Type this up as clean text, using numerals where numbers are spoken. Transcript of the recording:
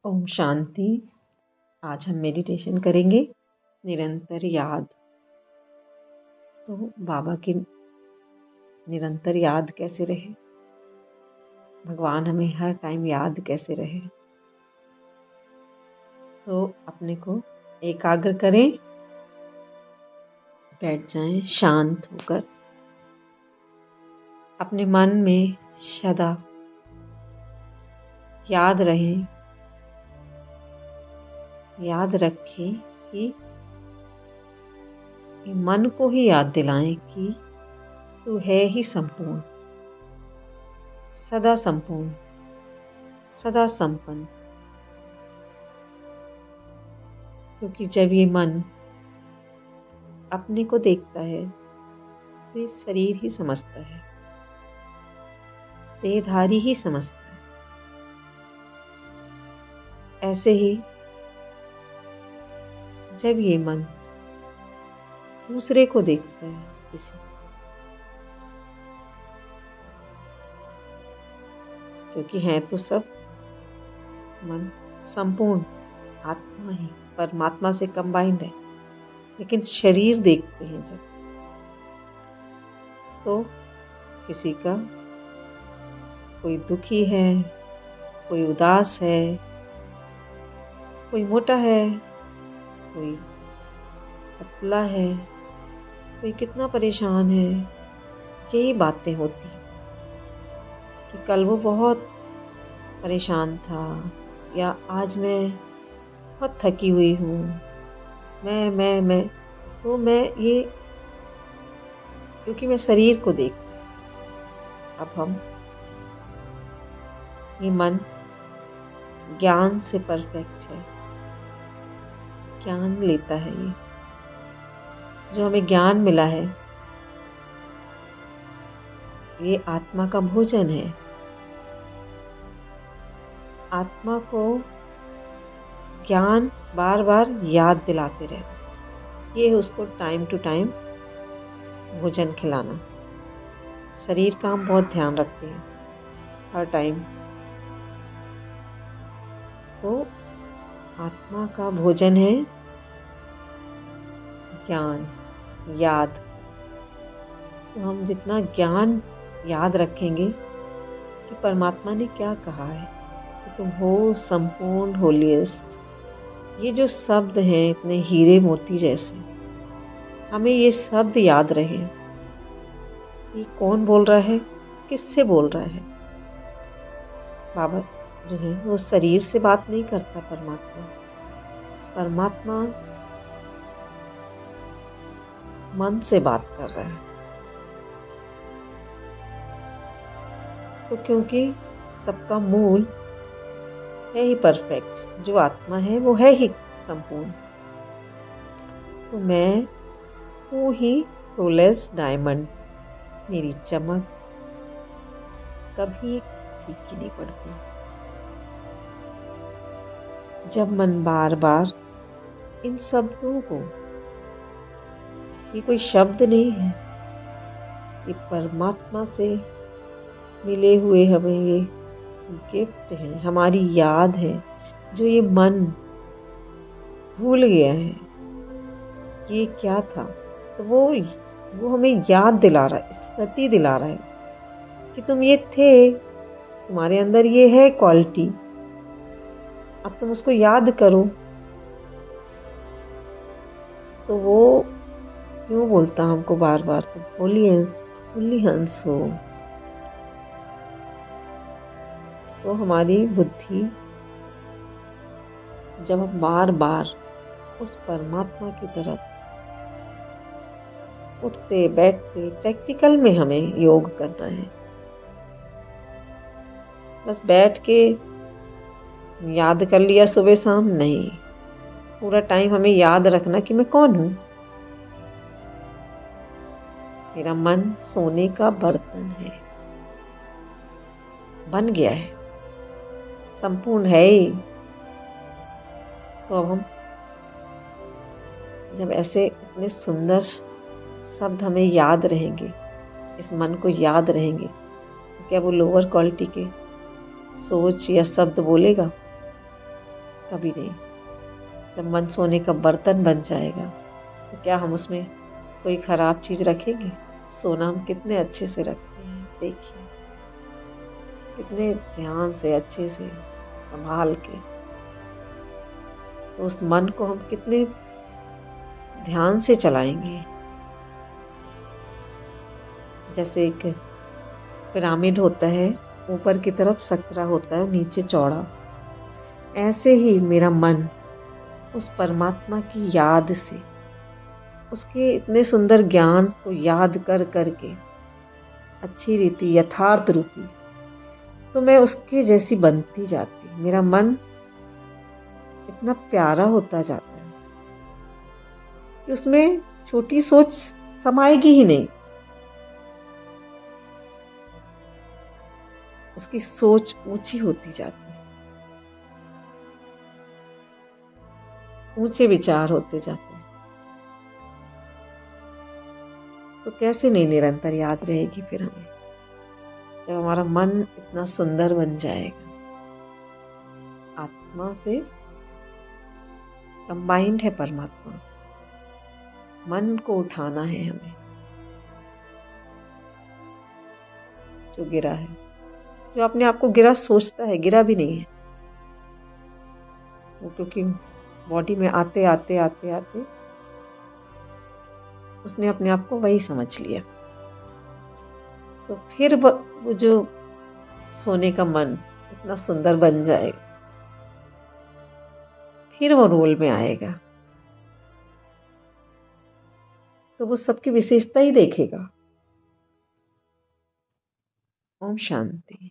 ओम शांति। आज हम मेडिटेशन करेंगे निरंतर याद। तो बाबा की निरंतर याद कैसे रहे, भगवान हमें हर टाइम याद कैसे रहे। तो अपने को एकाग्र करें, बैठ जाएं शांत होकर। अपने मन में सदा याद रहें, याद रखें कि मन को ही याद दिलाएं कि तू है ही संपूर्ण, सदा संपूर्ण, सदा संपन्न। क्योंकि जब ये मन अपने को देखता है तो ये शरीर ही समझता है, देहधारी ही समझता है। ऐसे ही जब ये मन दूसरे को देखता है, किसी, क्योंकि है तो सब मन संपूर्ण आत्मा ही परमात्मा से कंबाइंड है, लेकिन शरीर देखते हैं जब, तो किसी का कोई दुखी है, कोई उदास है, कोई मोटा है, कोई पतला है, कोई कितना परेशान है। यही बातें होती हैं कि कल वो बहुत परेशान था, या आज मैं बहुत थकी हुई हूँ। मैं तो मैं ये, क्योंकि मैं शरीर को देखती। अब हम ये मन ज्ञान से परफेक्ट है, ज्ञान लेता है। ये जो हमें ज्ञान मिला है ये आत्मा का भोजन है। आत्मा को ज्ञान बार बार याद दिलाते रहे, ये है उसको टाइम टू टाइम भोजन खिलाना। शरीर का हम बहुत ध्यान रखते हैं हर टाइम, तो आत्मा का भोजन है ज्ञान, याद। तो हम जितना ज्ञान याद रखेंगे कि परमात्मा ने क्या कहा है कि तुम हो संपूर्ण होलीएस्ट, ये जो शब्द हैं इतने हीरे मोती जैसे, हमें ये शब्द याद रहे। ये कौन बोल रहा है, किससे बोल रहा है? बाबा जो है वो शरीर से बात नहीं करता। परमात्मा मन से बात कर रहा है। तो क्योंकि सबका मूल है ही परफेक्ट, जो आत्मा है वो है ही संपूर्ण, तो मैं हूँ ही रोलेस डायमंड। मेरी चमक कभी फीकी नहीं पड़ती। जब मन बार बार इन शब्दों को, ये कोई शब्द नहीं है, ये परमात्मा से मिले हुए हमें ये गिफ्ट है, हमारी याद है, जो ये मन भूल गया है ये क्या था, तो वो हमें याद दिला रहा है, स्मृति दिला रहा है कि तुम ये थे, तुम्हारे अंदर ये है क्वालिटी, अब तुम उसको याद करो। तो वो क्यों बोलता हमको बार बार, तुम होली हंस हो। तो हमारी बुद्धि जब हम बार बार उस परमात्मा की तरफ उठते बैठते, प्रैक्टिकल में हमें योग करना है। बस बैठ के याद कर लिया सुबह शाम नहीं, पूरा टाइम हमें याद रखना कि मैं कौन हूँ। मेरा मन सोने का बर्तन है, बन गया है, संपूर्ण है ही। तो अब हम जब ऐसे इतने सुंदर शब्द हमें याद रहेंगे, इस मन को याद रहेंगे, तो क्या वो लोअर क्वालिटी के सोच या शब्द बोलेगा? कभी नहीं। जब मन सोने का बर्तन बन जाएगा तो क्या हम उसमें कोई खराब चीज रखेंगे? सोना हम कितने अच्छे से रखते हैं, देखिए कितने ध्यान से, अच्छे से संभाल के। तो उस मन को हम कितने ध्यान से चलाएंगे। जैसे एक पिरामिड होता है, ऊपर की तरफ सकरा होता है, नीचे चौड़ा। ऐसे ही मेरा मन उस परमात्मा की याद से, उसके इतने सुंदर ज्ञान को याद कर करके, अच्छी रीति यथार्थ रूपी, तो मैं उसके जैसी बनती जाती। मेरा मन इतना प्यारा होता जाता है कि उसमें छोटी सोच समाएगी ही नहीं। उसकी सोच ऊंची होती जाती है, ऊंचे विचार होते जाते हैं। तो कैसे नहीं निरंतर याद रहेगी फिर हमें, जब हमारा मन इतना सुंदर बन जाएगा। आत्मा से कंबाइंड है परमात्मा। मन को उठाना है हमें, जो गिरा है, जो अपने आप को गिरा सोचता है, गिरा भी नहीं है वो, क्योंकि बॉडी में आते आते आते आते उसने अपने आप को वही समझ लिया। तो फिर वो जो सोने का मन इतना सुंदर बन जाएगा, फिर वो रोल में आएगा तो वो सबकी विशेषता ही देखेगा। ओम शांति।